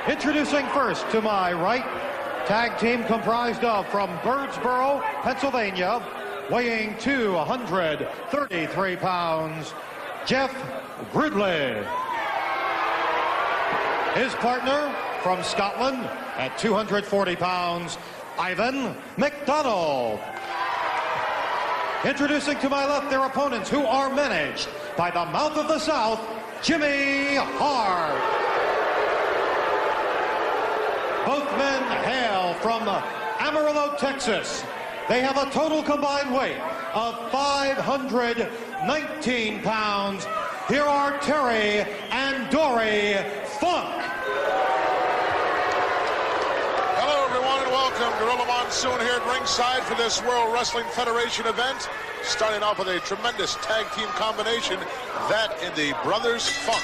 Introducing first to my right, tag team comprised of from Birdsboro, Pennsylvania, weighing 233 pounds, Jeff Gridley. His partner from Scotland at 240 pounds, Ivan McDonald. Introducing to my left their opponents who are managed by the Mouth of the South, Jimmy Hart. Both men hail from Amarillo, Texas. They have a total combined weight of 519 pounds. Here are Terry and Dory Funk. Hello, everyone, and welcome. Gorilla Monsoon here at ringside for this World Wrestling Federation event. Starting off with a tremendous tag team combination, that in the Brothers Funk.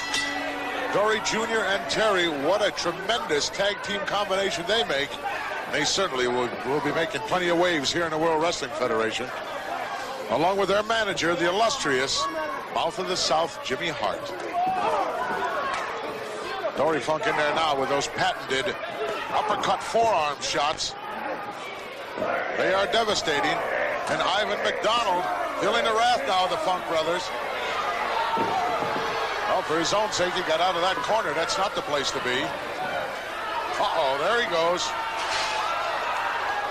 Dory Jr. and Terry, what a tremendous tag team combination they make. They certainly will be making plenty of waves here in the World Wrestling Federation. Along with their manager, the illustrious Mouth of the South, Jimmy Hart. Dory Funk in there now with those patented uppercut forearm shots. They are devastating. And Ivan McDonald feeling the wrath now of the Funk brothers. Well, for his own sake, he got out of that corner. That's not the place to be. Uh-oh, there he goes.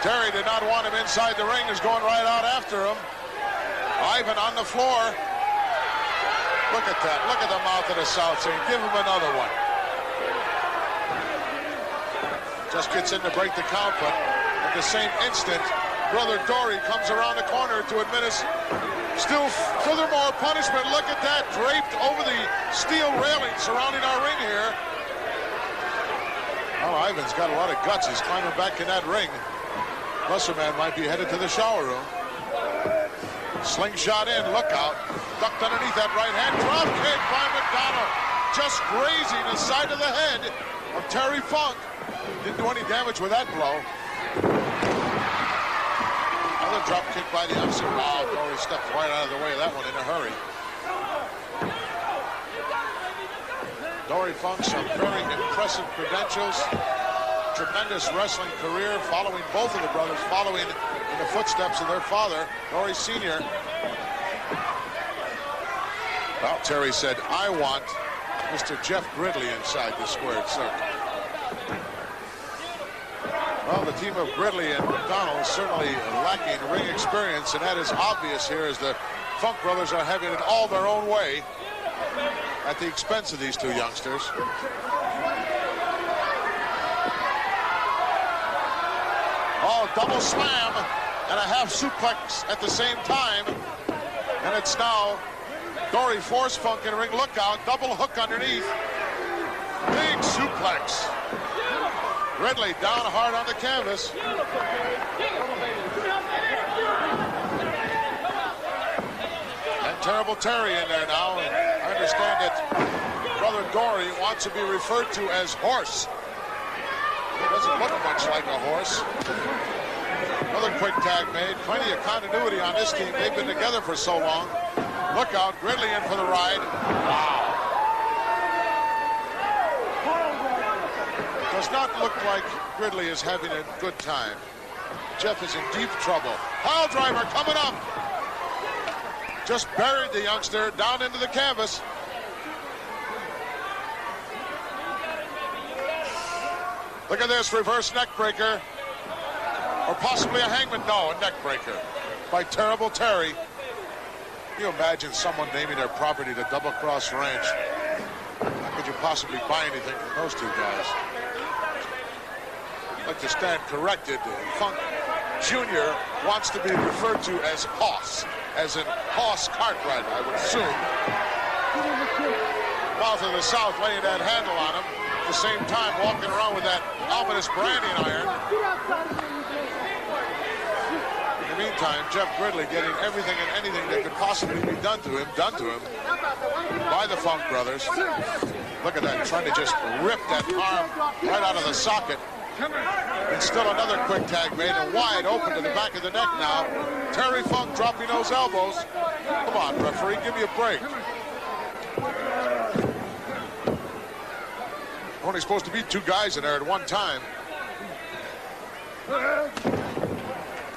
Terry did not want him inside the ring. He's going right out after him. Ivan on the floor. Look at that. Look at the Mouth of the South saying, give him another one. Just gets in to break the count, but at the same instant, Brother Dory comes around the corner to administer still furthermore punishment. Look at that, draped over the steel railing surrounding our ring here. Oh, Ivan's got a lot of guts. He's climbing back in that ring. Muscle Man might be headed to the shower room. Slingshot in, look out. Ducked underneath that right hand. Drop kick by McDonald. Just grazing the side of the head of Terry Funk. Didn't do any damage with that blow. Another drop kick by the opposite. Wow, Dory stepped right out of the way of that one in a hurry. Dory Funk, some very impressive credentials. Tremendous wrestling career, following both of the brothers, following in the footsteps of their father, Dory Sr. Well, Terry said, I want Mr. Jeff Gridley inside the squared circle. Well, the team of Gridley and McDonald is certainly lacking ring experience, and that is obvious here as the Funk brothers are having it all their own way at the expense of these two youngsters. Oh, double slam and a half suplex at the same time. And it's now Dory force Funk in the ring. Look out, double hook underneath. Big suplex. Gridley down hard on the canvas. And Terrible Terry in there now. And I understand that Brother Dory wants to be referred to as Horse. He doesn't look much like a horse. Another quick tag made. Plenty of continuity on this team. They've been together for so long. Look out, Gridley in for the ride. Wow. Does not look like Gridley is having a good time. Jeff is in deep trouble. Pile driver coming up. Just buried the youngster down into the canvas. Look at this reverse neck breaker. Or possibly a hangman. No, a neck breaker by Terrible Terry. Can you imagine someone naming their property the Double Cross Ranch? How could you possibly buy anything from those two guys? I'd like to stand corrected. Funk Jr. wants to be referred to as Hoss, as in Hoss Cartwright, I would assume. Mouth of the South laying that handle on him. At the same time walking around with that ominous branding iron. In the meantime, Jeff Gridley getting everything and anything that could possibly be done to him by the Funk brothers. Look at that, trying to just rip that arm right out of the socket. And still another quick tag made and wide open to the back of the neck now. Terry Funk dropping those elbows. Come on, referee, give me a break. Only supposed to be 2 guys in there at one time.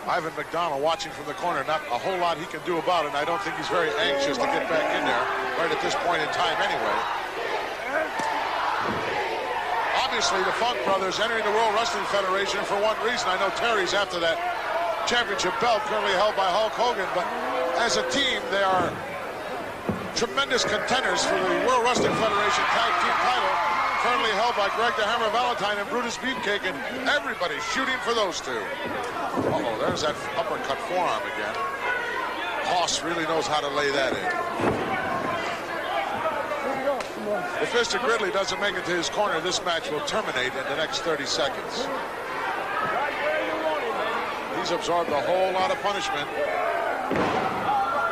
Ivan McDonald watching from the corner. Not a whole lot he can do about it, and I don't think he's very anxious to get back in there right at this point in time anyway. Obviously, the Funk brothers entering the World Wrestling Federation for one reason. I know Terry's after that championship belt currently held by Hulk Hogan, but as a team, they are tremendous contenders for the World Wrestling Federation Tag Team title, currently held by Greg the Hammer Valentine and Brutus Beefcake, and everybody's shooting for those two. Uh-oh, there's that uppercut forearm again. Hoss really knows how to lay that in. If Mr. Gridley doesn't make it to his corner, this match will terminate in the next 30 seconds. He's absorbed a whole lot of punishment.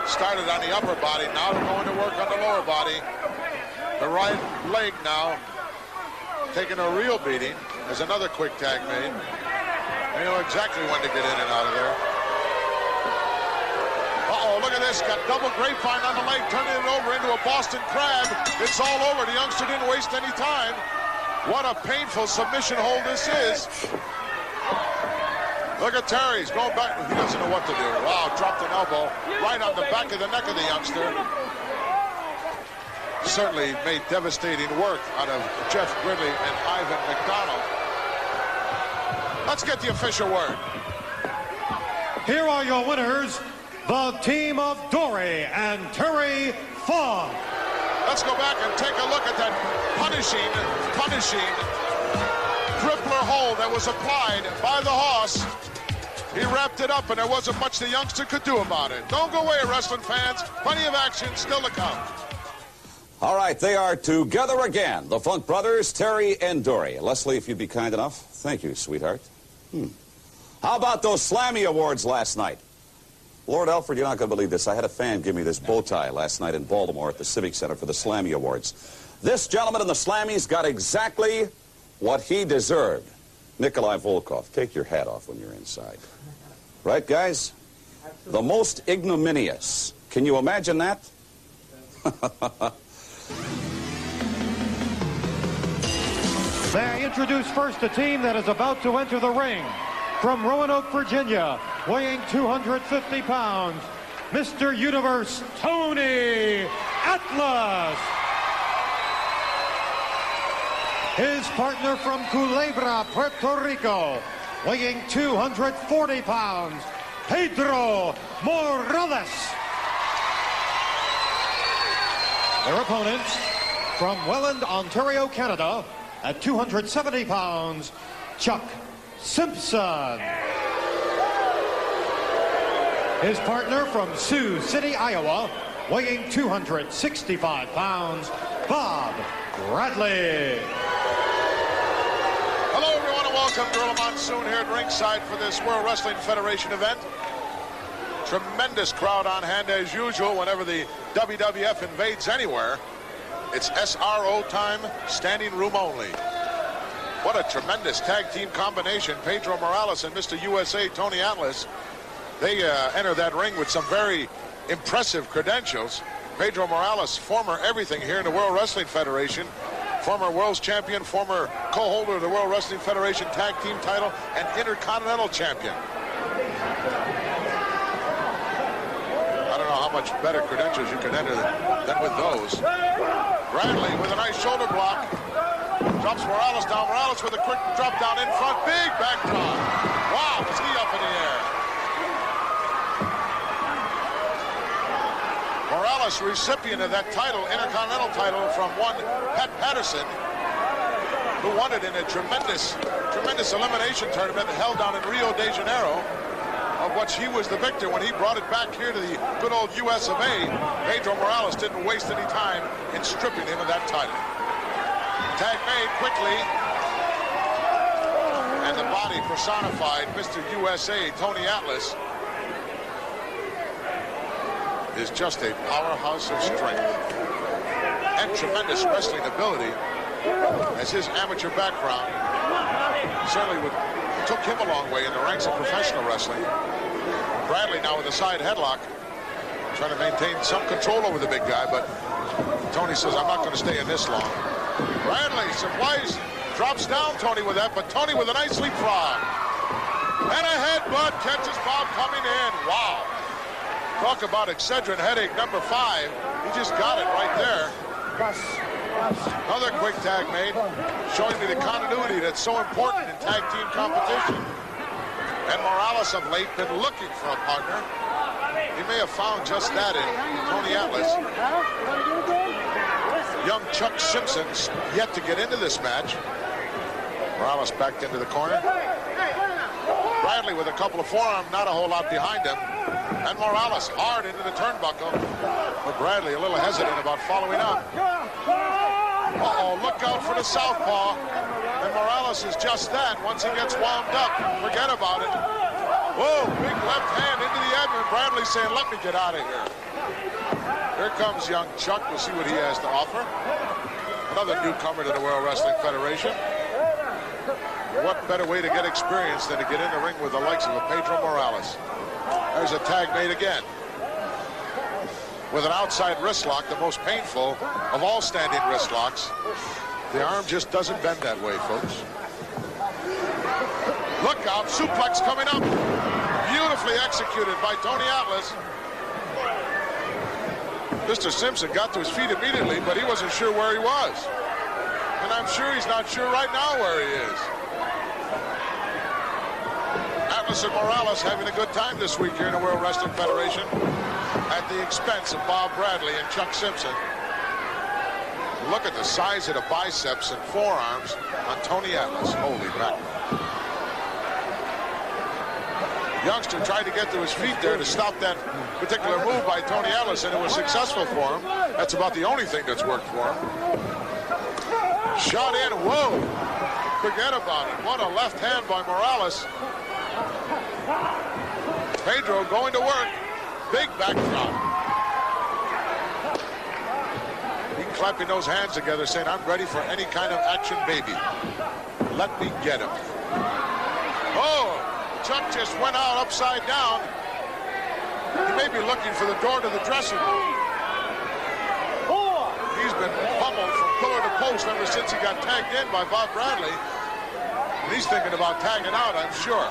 Started on the upper body, now they're going to work on the lower body. The right leg now taking a real beating. There's another quick tag made. They know exactly when to get in and out of there. Uh-oh, look at this. Got double grapevine on the leg, turning it over into a Boston Crab. It's all over. The youngster didn't waste any time. What a painful submission hold this is. Look at Terry. He's going back. He doesn't know what to do. Wow, dropped an elbow right on the back of the neck of the youngster. Certainly made devastating work out of Jeff Gridley and Ivan McDonald. Let's get the official word. Here are your winners, the team of Dory and Terry Funk. Let's go back and take a look at that punishing crippler hold that was applied by the Hoss. He wrapped it up, and there wasn't much the youngster could do about it. Don't go away, wrestling fans. Plenty of action still to come. All right, they are together again, the Funk brothers, Terry and Dory. Leslie, if you'd be kind enough. Thank you, sweetheart. How about those Slammy Awards last night? Lord Alfred, you're not going to believe this. I had a fan give me this bow tie last night in Baltimore at the Civic Center for the Slammy Awards. This gentleman in the Slammies got exactly what he deserved. Nikolai Volkov, take your hat off when you're inside. Right, guys? The most ignominious. Can you imagine that? May I introduce first a team that is about to enter the ring. From Roanoke, Virginia, weighing 250 pounds, Mr. Universe, Tony Atlas. His partner from Culebra, Puerto Rico, weighing 240 pounds, Pedro Morales. Their opponents from Welland, Ontario, Canada, at 270 pounds, Chuck Simpson. His partner from Sioux City, Iowa, weighing 265 pounds, Bob Bradley. Hello, everyone, and welcome. Gorilla Monsoon here at ringside for this World Wrestling Federation event. Tremendous crowd on hand as usual whenever the WWF invades anywhere. It's SRO time, standing room only. What a tremendous tag team combination. Pedro Morales and Mr. USA, Tony Atlas. They enter that ring with some very impressive credentials. Pedro Morales, former everything here in the World Wrestling Federation. Former World's Champion, former co-holder of the World Wrestling Federation Tag Team title, and Intercontinental Champion. I don't know how much better credentials you can enter than with those. Bradley with a nice shoulder block. Drops Morales down. Morales with a quick drop down in front. Big back drop. Wow, was he up in the air. Morales, recipient of that title, Intercontinental title, from one Pat Patterson, who won it in a tremendous elimination tournament held down in Rio de Janeiro, of which he was the victor when he brought it back here to the good old US of A. Pedro Morales didn't waste any time in stripping him of that title. Tag made quickly, and the body personified, Mr. USA, Tony Atlas, is just a powerhouse of strength and tremendous wrestling ability, as his amateur background certainly took him a long way in the ranks of professional wrestling. Bradley now with a side headlock, trying to maintain some control over the big guy, but Tony says, I'm not going to stay in this long. Bradley supplies Drops down Tony with that, but Tony with a nice leapfrog. And a headbutt catches Bob coming in. Wow. Talk about Excedrin headache number 5. He just got it right there. Another quick tag made, showing me the continuity that's so important in tag team competition. And Morales of late been looking for a partner. He may have found just that in Tony Atlas. Young Chuck Simpson's yet to get into this match. Morales backed into the corner. Bradley with a couple of forearms, not a whole lot behind him. And Morales hard into the turnbuckle. But Bradley a little hesitant about following up. Uh-oh, look out for the southpaw. And Morales is just that. Once he gets wound up, forget about it. Whoa, big left hand into the abdomen. Bradley saying, let me get out of here. Here comes young Chuck. We'll see what he has to offer. Another newcomer to the World Wrestling Federation. What better way to get experience than to get in the ring with the likes of a Pedro Morales. There's a tag made again. With an outside wrist lock, the most painful of all standing wrist locks. The arm just doesn't bend that way, folks. Look out, suplex coming up. Beautifully executed by Tony Atlas. Mr. Simpson got to his feet immediately, but he wasn't sure where he was. And I'm sure he's not sure right now where he is. Atlas and Morales having a good time this week here in the World Wrestling Federation at the expense of Bob Bradley and Chuck Simpson. Look at the size of the biceps and forearms on Tony Atlas. Holy mackerel. Youngster tried to get to his feet there to stop that particular move by Tony Atlas, and it was successful for him. That's about the only thing that's worked for him. Shot in, whoa. Forget about it. What a left hand by Morales. Pedro going to work. Big backdrop. He clapping those hands together saying, I'm ready for any kind of action, baby. Let me get him. Oh, Chuck just went out upside down. He may be looking for the door to the dressing room. He's been pummeled from pillar to post ever since he got tagged in by Bob Bradley. And he's thinking about tagging out, I'm sure.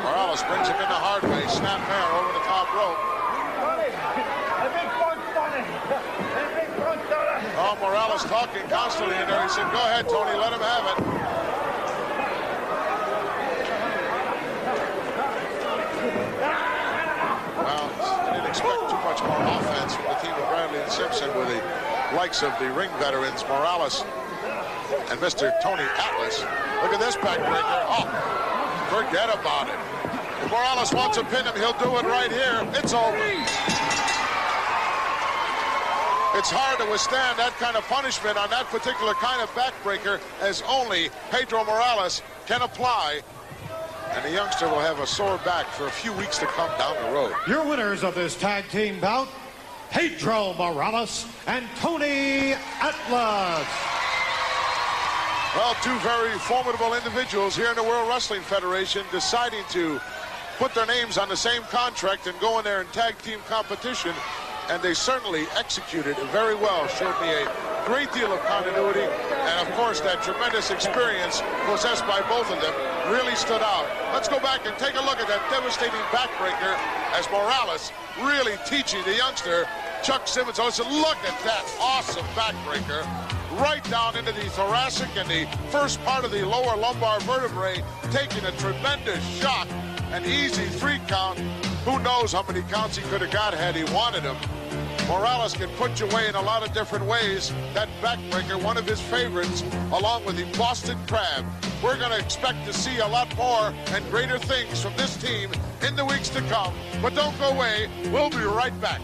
Morales brings him in the hard way. Snap mare over the top rope. Oh, Morales talking constantly in there. He said, go ahead, Tony, let him have it. Well, I didn't expect too much more offense from the team of Bradley and Simpson with the likes of the ring veterans, Morales and Mr. Tony Atlas. Look at this backbreaker. Oh, forget about it. If Morales wants to pin him, he'll do it right here. It's over. It's hard to withstand that kind of punishment on that particular kind of backbreaker, as only Pedro Morales can apply. And the youngster will have a sore back for a few weeks to come down the road. Your winners of this tag team bout, Pedro Morales and Tony Atlas. Well, two very formidable individuals here in the World Wrestling Federation deciding to put their names on the same contract and go in there in tag team competition. And they certainly executed it very well. Showed me a great deal of continuity. And, of course, that tremendous experience possessed by both of them really stood out. Let's go back and take a look at that devastating backbreaker as Morales really teaching the youngster, Chuck Simmons. Listen, look at that awesome backbreaker. Right down into the thoracic and the first part of the lower lumbar vertebrae, taking a tremendous shock. An easy 3 count. Who knows how many counts he could have got had he wanted him. Morales can put you away in a lot of different ways. That backbreaker, one of his favorites, along with the Boston Crab. We're going to expect to see a lot more and greater things from this team in the weeks to come. But don't go away. We'll be right back.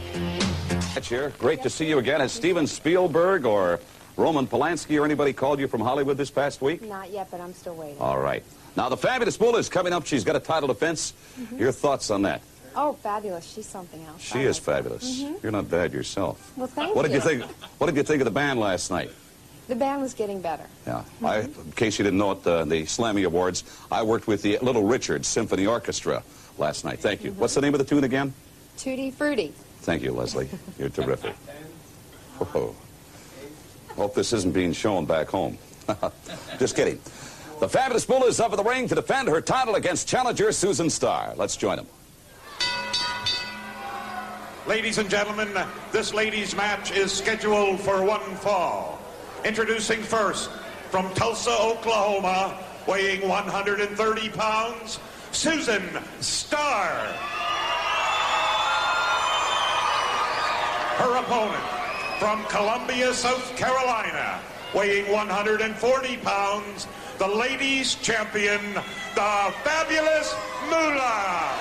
Here. Great to see you again. Has Steven Spielberg or Roman Polanski or anybody called you from Hollywood this past week? Not yet, but I'm still waiting. All right. Now, the Fabulous Bull is coming up. She's got a title defense. Your thoughts on that? Oh, fabulous. She's something else. She is fabulous. You're not bad yourself. Well, thank What did you. you think? What did you think of the band last night? The band was getting better. Yeah. In case you didn't know it, the Slammy Awards, I worked with the Little Richard Symphony Orchestra last night. Thank you. What's the name of the tune again? Tutti Frutti. Thank you, Leslie. You're terrific. Oh. Hope this isn't being shown back home. Just kidding. The Fabulous Moolah is up in the ring to defend her title against challenger Susan Starr. Let's join them. Ladies and gentlemen, this ladies' match is scheduled for one fall. Introducing first, from Tulsa, Oklahoma, weighing 130 pounds, Susan Starr. Her opponent, from Columbia, South Carolina, weighing 140 pounds, the ladies' champion, the Fabulous Moolah.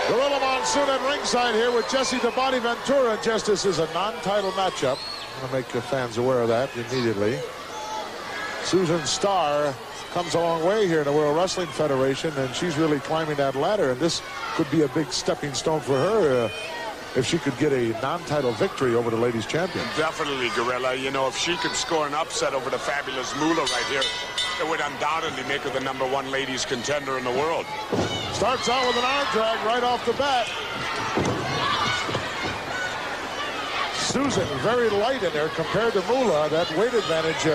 Gorilla Monsoon at ringside here with Jesse the Body Ventura. Just this is a non-title matchup. I'm going to make the fans aware of that immediately. Susan Starr comes a long way here in the World Wrestling Federation, and she's really climbing that ladder, and this could be a big stepping stone for her if she could get a non-title victory over the ladies champion. Definitely, Gorilla. You know, if she could score an upset over the Fabulous Moolah right here, it would undoubtedly make her the #1 ladies contender in the world. Starts out with an arm drag right off the bat. Susan very light in there compared to Moolah. That weight advantage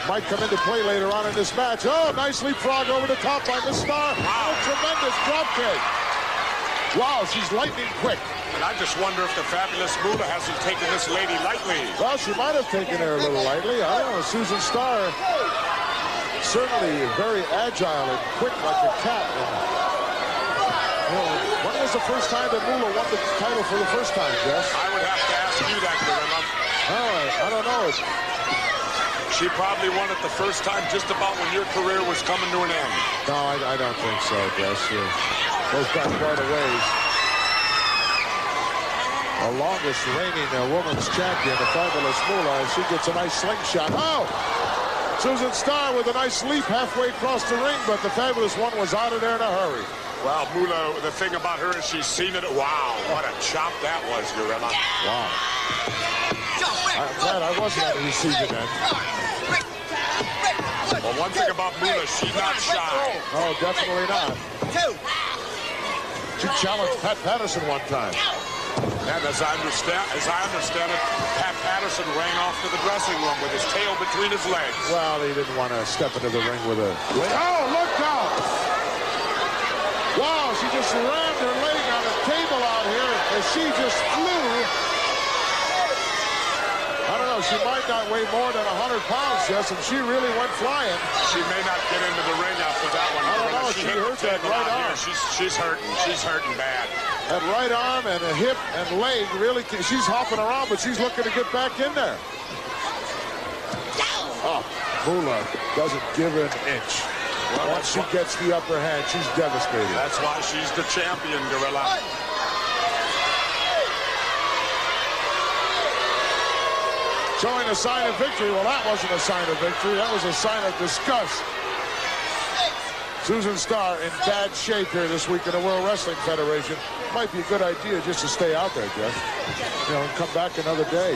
might come into play later on in this match. Oh, nice leapfrog over the top by Miss Starr. Wow. A tremendous drop kick. Wow, she's lightning quick. And I just wonder if the Fabulous Moolah hasn't taken this lady lightly. Well, she might have taken her a little lightly. I don't know. Susan Starr, certainly very agile and quick like a cat. And, when was the first time that Moolah won the title for the first time, Jess? I would have to ask you that, Gorilla. I don't know. She probably won it the first time just about when your career was coming to an end. No, I don't think so, Jess. Goes back quite a ways. The longest reigning women's champion, the Fabulous Moolah. She gets a nice slingshot. Oh! Susan Starr with a nice leap halfway across the ring, but the Fabulous one was out of there in a hurry. Well, Moolah, the thing about her is she's seen it. Wow, what a chop that was, Gorilla. Wow. I'm glad I wasn't at the receiving end. Well, one thing about Moolah, she's not shy. Oh, definitely not. She challenged Pat Patterson one time. And as I understand it, Pat Patterson ran off to the dressing room with his tail between his legs. Well, he didn't want to step into the ring with a... Oh, look out! Wow, she just rammed her leg on a table out here as she just flew. I don't know, she might not weigh more than 100 pounds, Jess, and she really went flying. She may not get into the ring after that one. I don't know, she hurt that right arm. She's hurting. She's hurting bad. That right arm and a hip and leg really, she's hopping around, but she's looking to get back in there. Oh, Moolah doesn't give an inch. Well, once she gets the upper hand, she's devastated. That's why she's the champion, Gorilla. Showing a sign of victory. Well, that wasn't a sign of victory. That was a sign of disgust. Susan Starr in bad shape here this week in the World Wrestling Federation. Might be a good idea just to stay out there, Jeff. You know, and come back another day.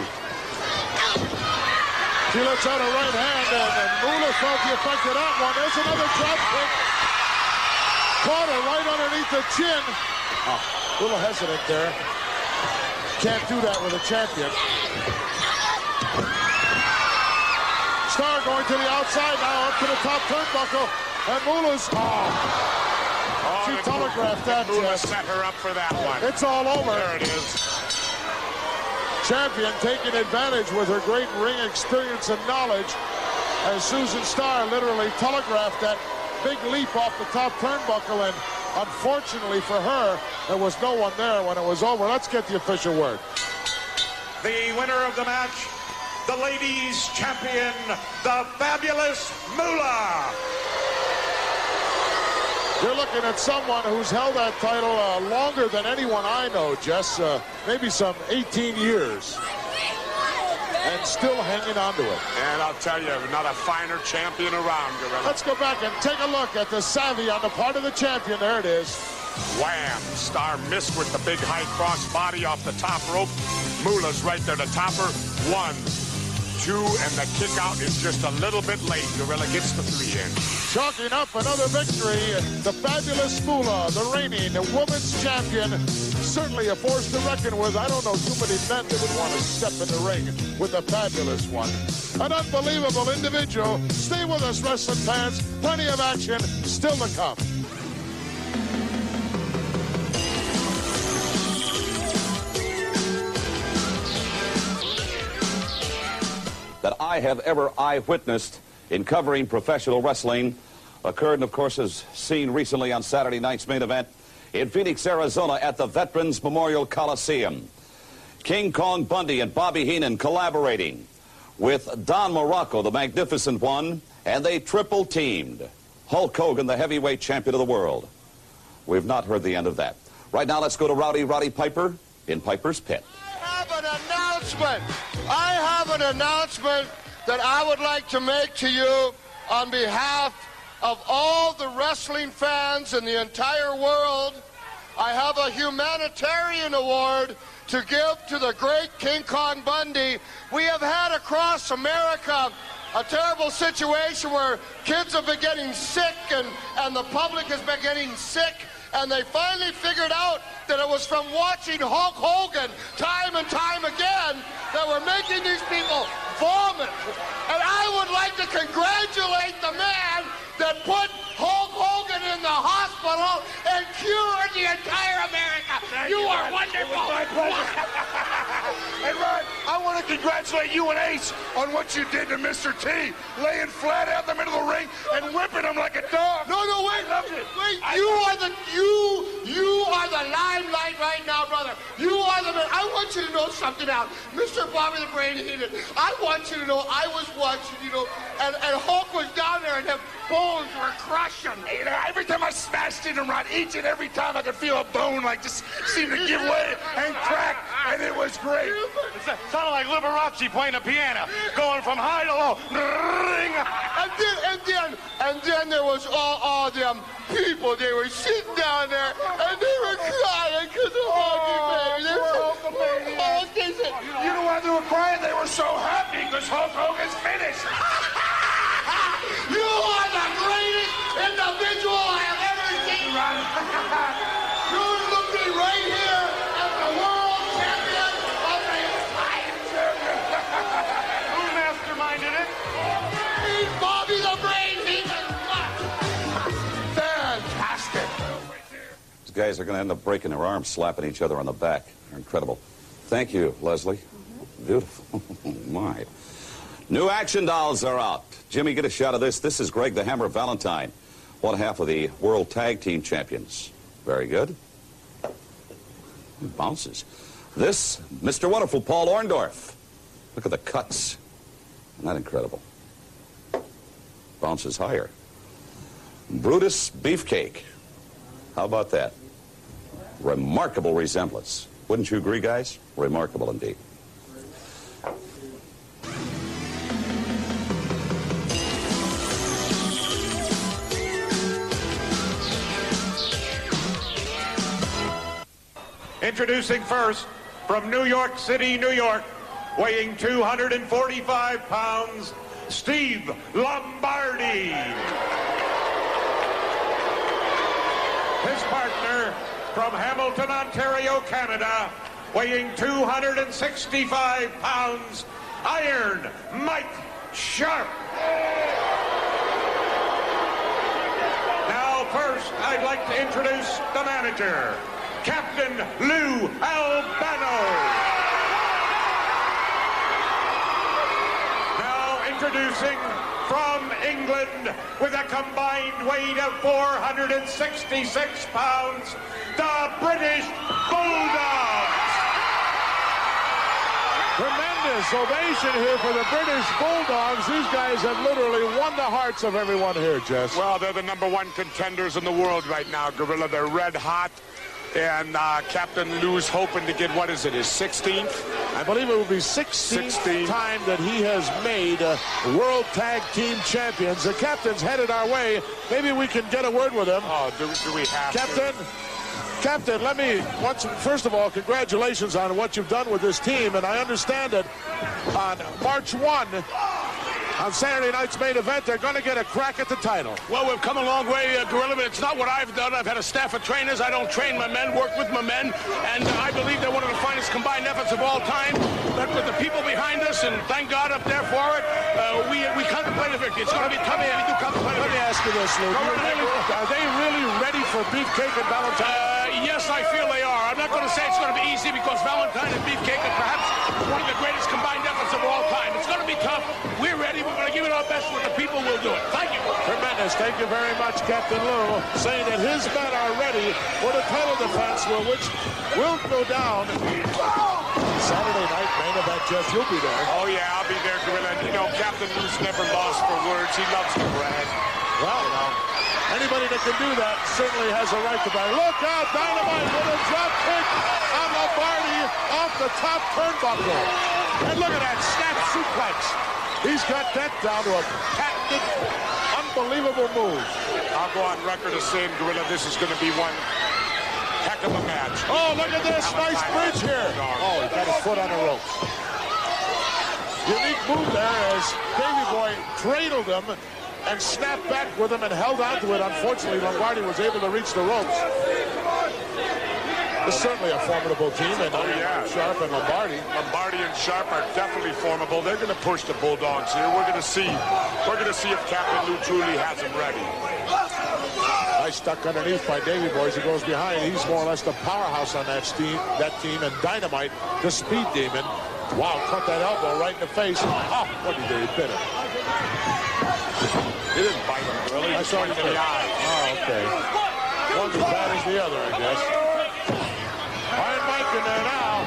She lets out a right hand, and Moolah felt the effect of that one. There's another drop kick. Caught her right underneath the chin. Oh, a little hesitant there. Can't do that with a champion. Starr going to the outside now, up to the top turnbuckle. And Moolah's... she telegraphed that. Moolah set her up for that one. It's all over. There it is. Champion taking advantage with her great ring experience and knowledge as Susan Starr literally telegraphed that big leap off the top turnbuckle, and unfortunately for her, there was no one there when it was over. Let's get the official word. The winner of the match, the ladies champion, the Fabulous Moolah. You're looking at someone who's held that title longer than anyone I know, Jess. Maybe some 18 years. And still hanging on to it. And I'll tell you, not a finer champion around, Gorilla. Let's go back and take a look at the savvy on the part of the champion. There it is. Wham! Starr missed with the big high cross body off the top rope. Moolah's right there to top her. 1, 2, and the kick out is just a little bit late. Gorilla gets the 3 in. Chalking up another victory, the fabulous Moolah, the reigning women's champion. Certainly a force to reckon with. I don't know too many men that would want to step in the ring with the fabulous one. An unbelievable individual. Stay with us, wrestling fans. Plenty of action still to come. That I have ever eyewitnessed in covering professional wrestling occurred and, of course, is seen recently on Saturday night's main event in Phoenix, Arizona at the Veterans Memorial Coliseum. King Kong Bundy and Bobby Heenan collaborating with Don Morocco, the Magnificent One, and they triple-teamed Hulk Hogan, the heavyweight champion of the world. We've not heard the end of that. Right now, let's go to Roddy Piper in Piper's Pit. I have an announcement that I would like to make to you on behalf of all the wrestling fans in the entire world. I have a humanitarian award to give to the great King Kong Bundy. We have had across America a terrible situation where kids have been getting sick and the public has been getting sick. And they finally figured out that it was from watching Hulk Hogan time and time again that were making these people vomit. And I would like to congratulate the man that put Hulk Hogan in the hospital and cured the entire America. You are wonderful. My pleasure. Hey, Rod, I want to congratulate you and Ace on what you did to Mr. T, laying flat out in the middle of the ring and whipping him like a dog. No, wait, wait. You are the limelight right now, brother. You are the man. I want you to know something now. Mr. Bobby the Brain Heenan, I want you to know I was watching, and Hulk was down there and the bones were crushing. Every time I smashed into him, Rod, each and every time I could feel a bone just seem to give way and crack, and it was great. It sounded like Liberace playing a piano, going from high to low. And then there was all them people. They were sitting down there and they were crying because of Hulk baby. You know why they were crying? They were so happy because Hulk Hogan's finished. You are the greatest individual I have ever seen. You look me right here as the world champion of the entire champion. Who masterminded it? He's Bobby the Brain Heenan. Fantastic. These guys are going to end up breaking their arms, slapping each other on the back. They're incredible. Thank you, Leslie. Beautiful. My. New action dolls are out. Jimmy, get a shot of this. This is Greg the Hammer Valentine, one half of the World Tag Team Champions. Very good. It bounces. This, Mr. Wonderful Paul Orndorff. Look at the cuts. Isn't that incredible? Bounces higher. Brutus Beefcake. How about that? Remarkable resemblance. Wouldn't you agree, guys? Remarkable indeed. Introducing first, from New York City, New York, weighing 245 pounds, Steve Lombardi. His partner, from Hamilton, Ontario, Canada, weighing 265 pounds, Iron Mike Sharp. Now, first, I'd like to introduce the manager, Captain Lou Albano. Now introducing from England with a combined weight of 466 pounds, the British Bulldogs. Tremendous ovation here for the British Bulldogs. These guys have literally won the hearts of everyone here, Jess. Well, they're the #1 contenders in the world right now, Gorilla. They're red hot. And Captain Lou's hoping to get, what is it, his 16th? I believe it will be 16th time that he has made World Tag Team Champions. The captain's headed our way. Maybe we can get a word with him. Oh, do we have Captain, to? Captain, first of all, congratulations on what you've done with this team, and I understand that on March 1, on Saturday night's main event, they're going to get a crack at the title. Well, we've come a long way, Gorilla, but it's not what I've done. I've had a staff of trainers. I don't train my men, work with my men, and I believe they're one of the finest combined efforts of all time. But with the people behind us, and thank God up there for it, we contemplate a victory. It's going to be tough. We do contemplate a victory. Let me ask you this, Lou. Are they really ready for Beefcake and Valentine? Yes, I feel they are. I'm not going to say it's going to be easy because Valentine and Beefcake are perhaps one of the greatest combined efforts of all time. It's going to be tough. We're ready. We're going to give it our best with the people. We'll do it. Thank you. Tremendous. Thank you very much, Captain Lou, saying that his men are ready for the title defense, which will go down Saturday night main event. Jeff, you'll be there. Oh, yeah, I'll be there, Gorilla. You know, Captain Lou's never lost for words. He loves to brag. Well, anybody that can do that certainly has a right to brag. Look out, Dynamite with a drop kick on Lombardi off the top turnbuckle. And look at that snap suplex. He's got that down to a patented, unbelievable move. I'll go on record as saying, Gorilla, this is going to be one heck of a match. Oh, look at this. Nice bridge here. Oh, he got his foot on the ropes. Unique move there as Davey Boy cradled him and snapped back with him and held onto it. Unfortunately, Lombardi was able to reach the ropes. It's certainly a formidable team, and Sharp and Lombardi. Lombardi and Sharp are definitely formidable. They're going to push the Bulldogs here. We're going to see if Captain Lou truly has them ready. Nice stuck underneath by Davey Boy as he goes behind. He's more or less the powerhouse on that team, and Dynamite, the speed demon. Wow, cut that elbow right in the face. Oh, what did he do? He bit him. He didn't bite him, really. I saw him in the eye. Oh, okay. One's as bad as the other, I guess. Iron Mike in there now.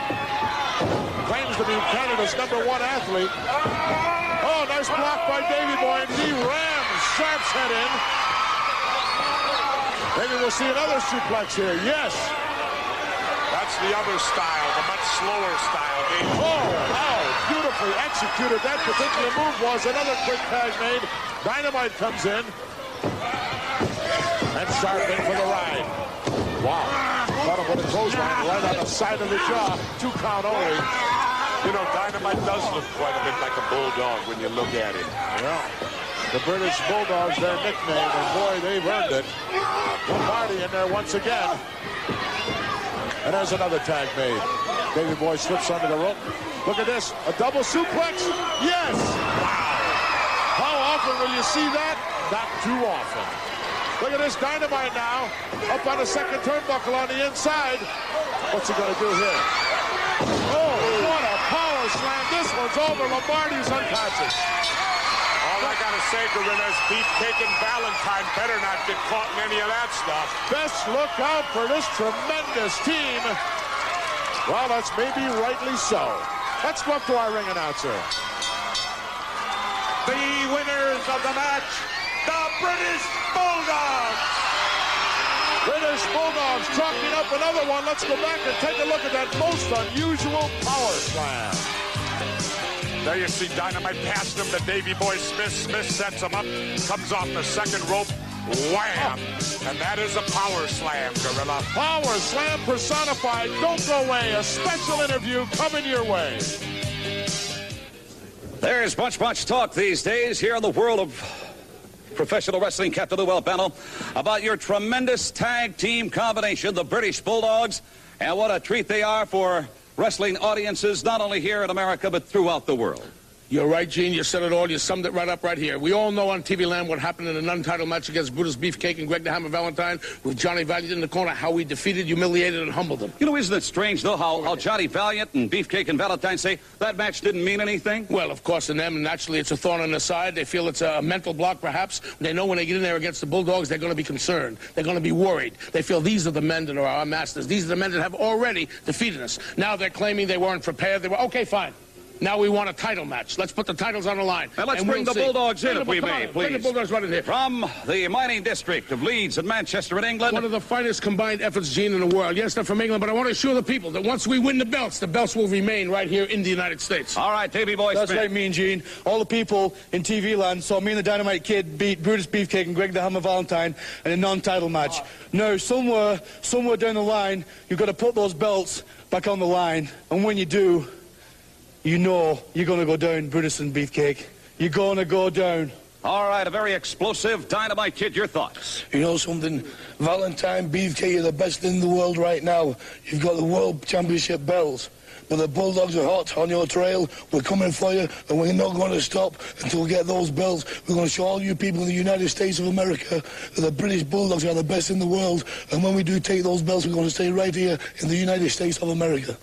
Claims to be Canada's #1 athlete. Oh, nice block by Davey Boy, and he rams Sharp's head in. Maybe we'll see another suplex here. Yes. That's the other style, the much slower style. Oh, beautifully executed. That particular move was. Another quick tag made. Dynamite comes in. And Sharp in for the ride. Wow. Caught him with a clothesline right on the side of the jaw. 2 count only. You know, Dynamite does look quite a bit like a bulldog when you look at him. Yeah. The British Bulldogs, their nickname, and boy, they've earned it. Lombardi in there once again. And there's another tag made. Davey Boy slips under the rope. Look at this. A double suplex. Yes. Wow. How often will you see that? Not too often. Look at this. Dynamite now. Up on the second turnbuckle on the inside. What's he going to do here? Oh, what a power slam. This one's over. Lombardi's unconscious. All I got to say, Gorilla, is Beefcake and Valentine better not get caught in any of that stuff. Best look out for this tremendous team. Well, that's maybe rightly so. Let's go up to our ring announcer. The winners of the match, the British Bulldogs. British Bulldogs chalking up another one. Let's go back and take a look at that most unusual power slam. There you see Dynamite past him to Davey Boy Smith. Smith sets him up, comes off the second rope. Wham! And that is a power slam, Gorilla. Power slam personified. Don't go away. A special interview coming your way. There's much talk these days here in the world of professional wrestling, Captain Lou Albano, about your tremendous tag team combination, the British Bulldogs, and what a treat they are for wrestling audiences, not only here in America, but throughout the world. You're right, Gene. You said it all. You summed it right up right here. We all know on TV land what happened in an untitled match against Brutus Beefcake and Greg the Hammer Valentine with Johnny Valiant in the corner, how we defeated, humiliated, and humbled them. You know, isn't it strange, though, how Johnny Valiant and Beefcake and Valentine say that match didn't mean anything? Well, of course, in them, naturally, it's a thorn on their side. They feel it's a mental block, perhaps. They know when they get in there against the Bulldogs, they're going to be concerned. They're going to be worried. They feel these are the men that are our masters. These are the men that have already defeated us. Now they're claiming they weren't prepared. They were, okay, fine. Now we want a title match. Let's put the titles on the line. And let's bring the see. Bulldogs in, if we Come may, on, bring the please. Bulldogs right in here. From the mining district of Leeds and Manchester in England. One of the finest combined efforts, Gene, in the world. Yes, they're from England, but I want to assure the people that once we win the belts will remain right here in the United States. All right, Davey Boy That's Smith. right, me and Gene. All the people in TV land saw me and the Dynamite Kid beat Brutus Beefcake and Greg the Hammer Valentine in a non-title match. Now, somewhere down the line, you've got to put those belts back on the line, and when you do, you know you're going to go down, Brutus and Beefcake. You're going to go down. All right, a very explosive Dynamite Kid. Your thoughts? You know something? Valentine, Beefcake are the best in the world right now. You've got the World Championship belts. But the Bulldogs are hot on your trail. We're coming for you, and we're not going to stop until we get those belts. We're going to show all you people in the United States of America that the British Bulldogs are the best in the world. And when we do take those belts, we're going to stay right here in the United States of America.